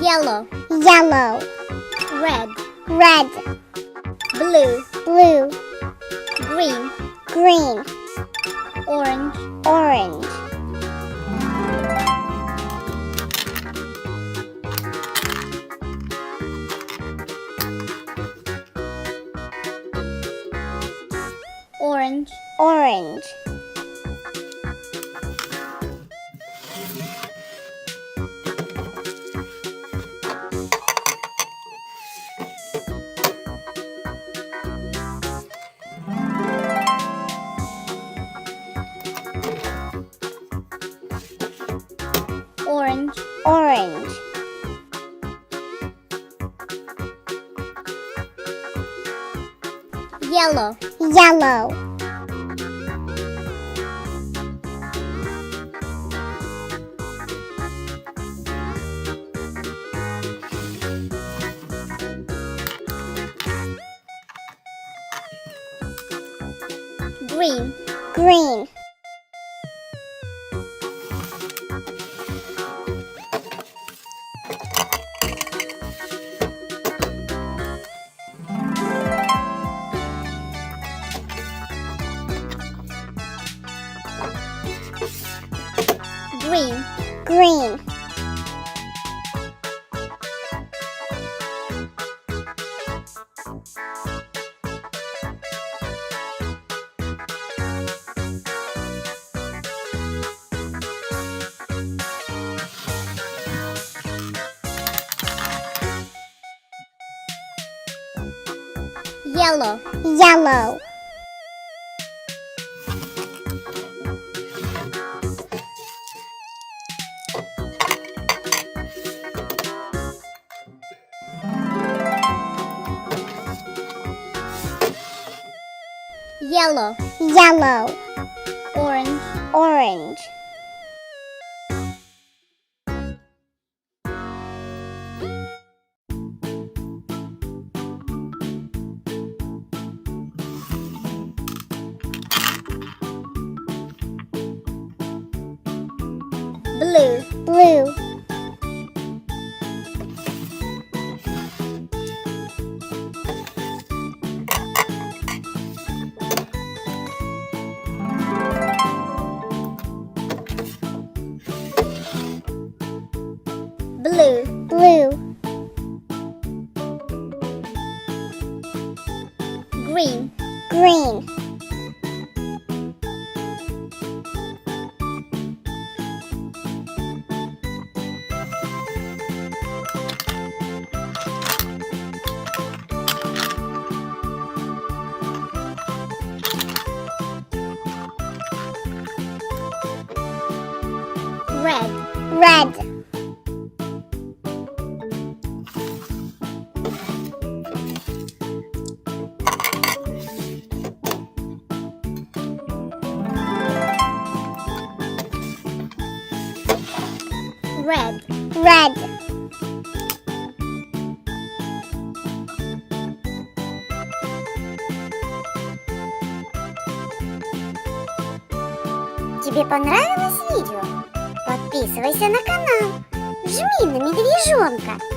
Yellow, yellow, red, red, blue, blue, green, green, orange, orange, orange, orange, orange, orange, yellow, yellow, green, green, green, green, yellow, yellow, yellow, yellow, orange, orange, blue, blue, blue, blue, green, green, red, red, red, red, Тебе понравилось видео? Подписывайся на канал, жми на медвежонка